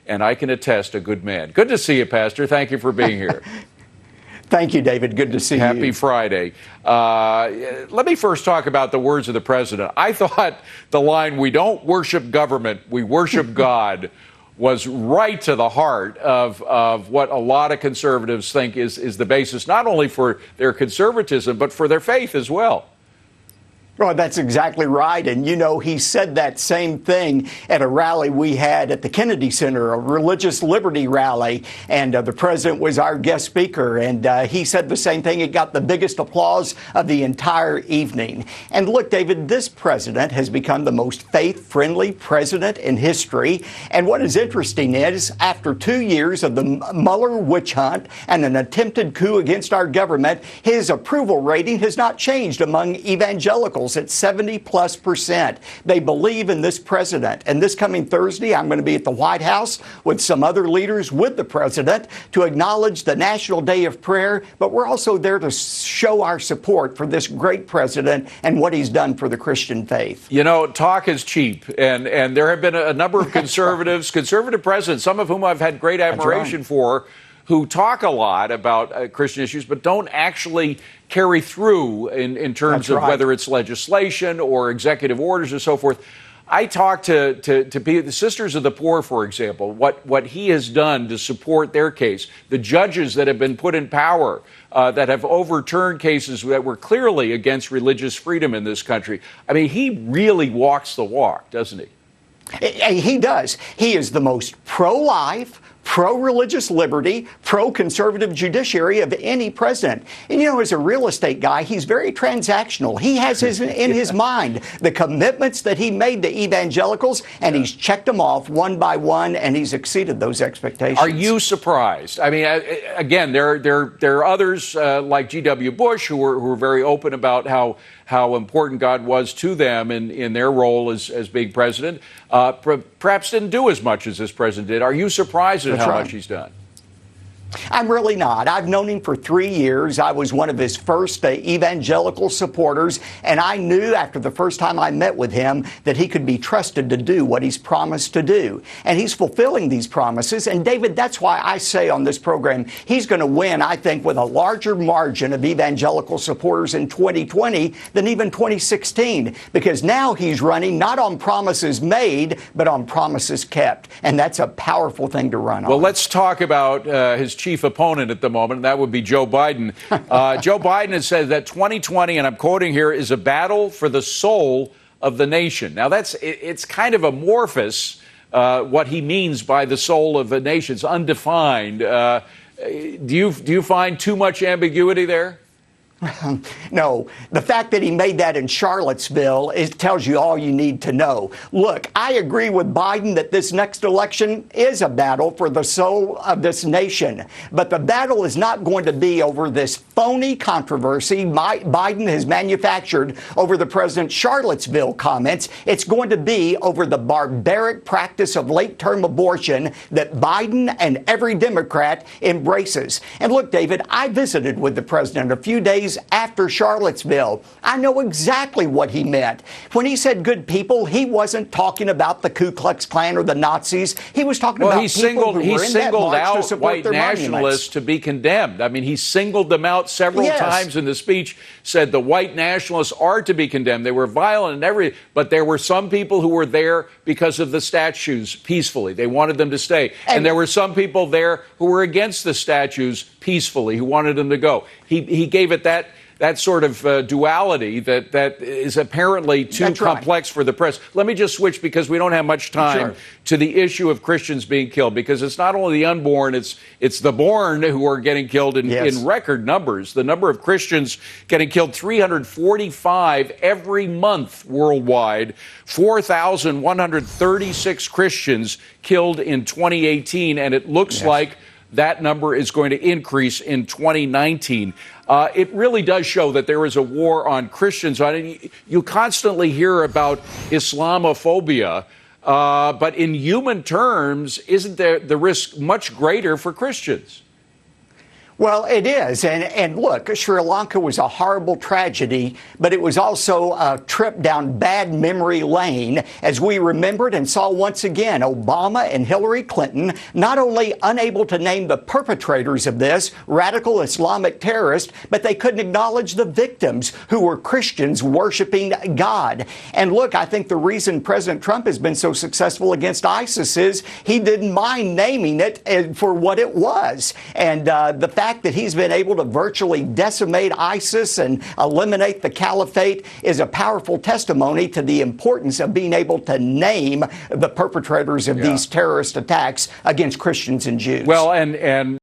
and I can attest a good man. Good to see you, Pastor. Thank you for being here. Thank you, David. Good to see you. Happy Friday. Let me first talk about the words of the president. I thought the line, "We don't worship government, we worship God," was right to the heart of what a lot of conservatives think is the basis, not only for their conservatism, but for their faith as well. Well, that's exactly right. And, you know, he said that same thing at a rally we had at the Kennedy Center, a religious liberty rally. And the president was our guest speaker. And he said the same thing. It got the biggest applause of the entire evening. And look, David, this president has become the most faith-friendly president in history. And what is interesting is, after 2 years of the Mueller witch hunt and an attempted coup against our government, his approval rating has not changed among evangelicals. At 70+%. They believe in this president. And this coming Thursday, I'm going to be at the White House with some other leaders with the president to acknowledge the National Day of Prayer. But we're also there to show our support for this great president and what he's done for the Christian faith. You know, talk is cheap. And there have been a number of conservatives, conservative presidents, some of whom I've had great admiration for, who talk a lot about Christian issues, but don't actually carry through in terms of whether it's legislation or executive orders or so forth. I talked to the Sisters of the Poor, for example, what he has done to support their case, the judges that have been put in power that have overturned cases that were clearly against religious freedom in this country. I mean, he really walks the walk, doesn't he? He does. He is the most pro-life, pro-religious liberty, pro-conservative judiciary of any president. And, you know, as a real estate guy, he's very transactional. He has in his mind the commitments that he made to evangelicals, and he's checked them off one by one, and he's exceeded those expectations. Are you surprised? I mean, again, there are others like G.W. Bush who were very open about how important God was to them in their role as being president. Perhaps didn't do as much as this president did. Are you surprised at how much he's done? I'm really not. I've known him for 3 years. I was one of his first evangelical supporters, and I knew after the first time I met with him that he could be trusted to do what he's promised to do. And he's fulfilling these promises. And David, that's why I say on this program, he's going to win, I think, with a larger margin of evangelical supporters in 2020 than even 2016, because now he's running not on promises made, but on promises kept. And that's a powerful thing to run on. Well, let's talk about his chief opponent at the moment, and that would be Joe Biden. Joe Biden has said that 2020, and I'm quoting here, is a battle for the soul of the nation. Now, it's kind of amorphous, what he means by the soul of the nation. It's undefined. Do you find too much ambiguity there? No, the fact that he made that in Charlottesville, it tells you all you need to know. Look, I agree with Biden that this next election is a battle for the soul of this nation. But the battle is not going to be over this phony controversy Biden has manufactured over the president's Charlottesville comments. It's going to be over the barbaric practice of late-term abortion that Biden and every Democrat embraces. And look, David, I visited with the president a few days after Charlottesville. I know exactly what he meant. When he said good people, he wasn't talking about the Ku Klux Klan or the Nazis. He was talking about people who were in that march to support their monuments. White nationalists to be condemned. I mean, he singled them out several times in the speech, said the white nationalists are to be condemned. They were violent and everything, but there were some people who were there because of the statues peacefully. They wanted them to stay. And there were some people there who were against the statues peacefully, who wanted them to go. He gave it that sort of duality that is apparently too complex for the press. Let me just switch, because we don't have much time, to the issue of Christians being killed, because it's not only the unborn, it's the born who are getting killed in record numbers. The number of Christians getting killed, 345 every month worldwide, 4,136 Christians killed in 2018, and it looks like that number is going to increase in 2019. It really does show that there is a war on Christians. You constantly hear about Islamophobia, but in human terms, isn't the risk much greater for Christians? Well, it is. And look, Sri Lanka was a horrible tragedy, but it was also a trip down bad memory lane as we remembered and saw once again Obama and Hillary Clinton not only unable to name the perpetrators of this radical Islamic terrorist, but they couldn't acknowledge the victims who were Christians worshiping God. And look, I think the reason President Trump has been so successful against ISIS is he didn't mind naming it for what it was. And the fact that he's been able to virtually decimate ISIS and eliminate the caliphate is a powerful testimony to the importance of being able to name the perpetrators of these terrorist attacks against Christians and Jews. Well, and